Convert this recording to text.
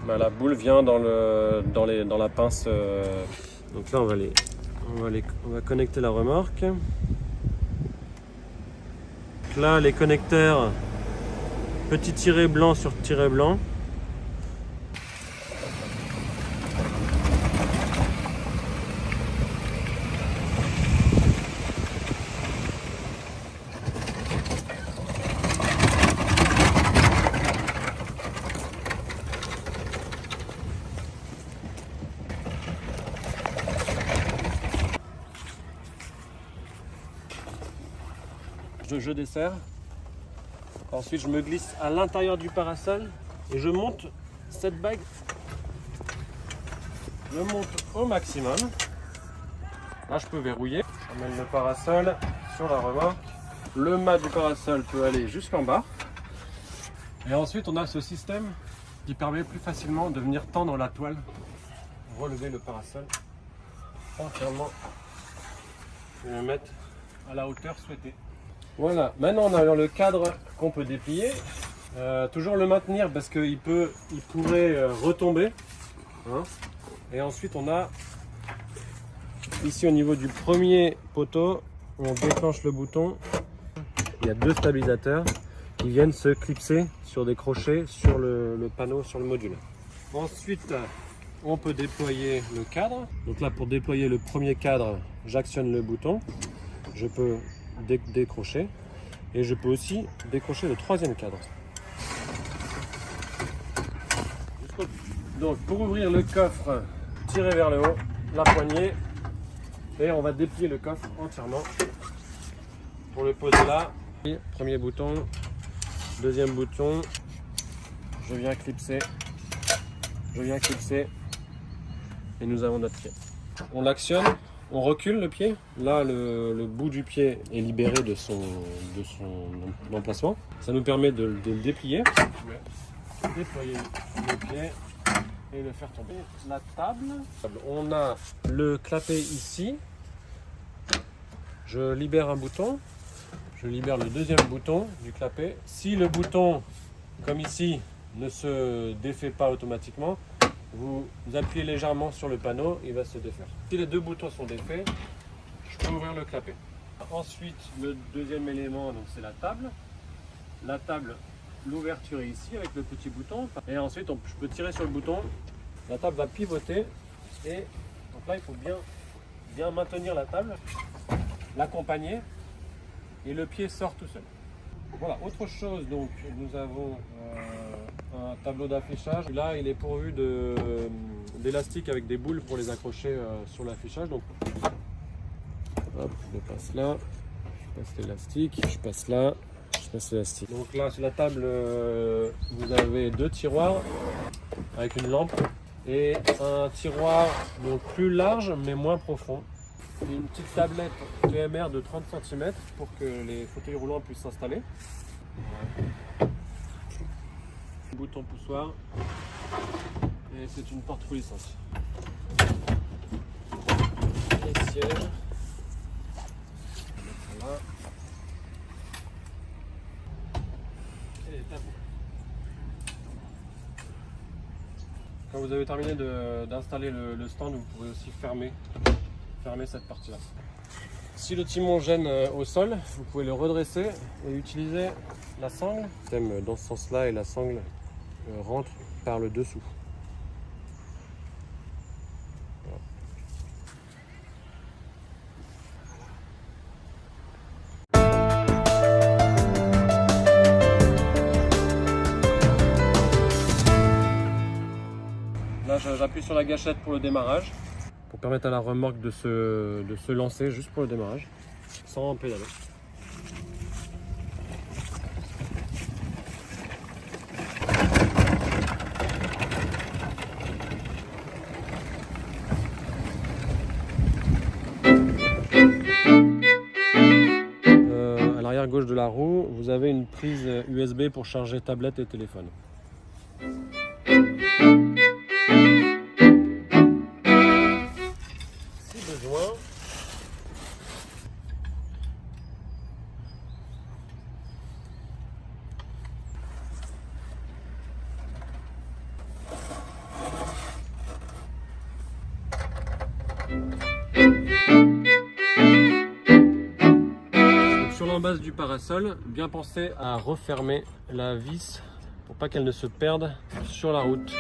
bah, la boule vient dans la pince. Donc là, on va connecter la remorque. Donc là, les connecteurs, petit tiret blanc sur tiret blanc. Je desserre. Ensuite, je me glisse à l'intérieur du parasol et je monte cette bague. Je monte au maximum. Là, je peux verrouiller. J'emmène le parasol sur la remorque. Le mât du parasol peut aller jusqu'en bas. Et ensuite, on a ce système qui permet plus facilement de venir tendre la toile, relever le parasol entièrement et le mettre à la hauteur souhaitée. Voilà, maintenant on a le cadre qu'on peut déplier, toujours le maintenir parce qu'il pourrait retomber, hein. Et ensuite on a ici au niveau du premier poteau, on déclenche le bouton, il y a 2 stabilisateurs qui viennent se clipser sur des crochets sur le panneau, sur le module. Ensuite on peut déployer le cadre, donc là pour déployer le premier cadre, j'actionne le bouton, je peux décrocher et je peux aussi décrocher le 3e cadre. Donc pour ouvrir le coffre, tirer vers le haut, la poignée et on va déplier le coffre entièrement pour le poser là. Premier bouton, 2e bouton, je viens clipser et nous avons notre pied. On l'actionne. On recule le pied, là le bout du pied est libéré de son emplacement. Ça nous permet de le déplier, déployer le pied et le faire tomber. La table, on a le clapet ici, je libère un bouton, je libère le 2e bouton du clapet. Si le bouton, comme ici, ne se défait pas automatiquement, vous appuyez légèrement sur le panneau, il va se défaire. Si les 2 boutons sont défaits, je peux ouvrir le clapet. Ensuite, le 2e élément, donc c'est la table. La table, l'ouverture est ici avec le petit bouton. Et ensuite, je peux tirer sur le bouton. La table va pivoter. Et donc là, il faut bien maintenir la table, l'accompagner. Et le pied sort tout seul. Voilà, autre chose, donc nous avons un tableau d'affichage. Là, il est pourvu d'élastiques avec des boules pour les accrocher sur l'affichage. Donc, hop, je passe là, je passe l'élastique, je passe là, je passe l'élastique. Donc là, sur la table, vous avez 2 tiroirs avec une lampe et un tiroir donc plus large mais moins profond. Une petite tablette PMR de 30 cm pour que les fauteuils roulants puissent s'installer. Bouton poussoir et c'est une porte coulissante. Les sièges. Voilà. Et les tableaux. Quand vous avez terminé d'installer le stand, vous pouvez aussi fermer cette partie-là. Si le timon gêne au sol, vous pouvez le redresser et utiliser la sangle. Dans ce sens-là et la sangle rentre par le dessous. Là, j'appuie sur la gâchette pour le démarrage, pour permettre à la remorque de se lancer juste pour le démarrage, sans pédaler. À l'arrière gauche de la roue, vous avez une prise USB pour charger tablette et téléphone. Si besoin, Sur l'embase du parasol, bien penser à refermer la vis pour pas qu'elle ne se perde sur la route.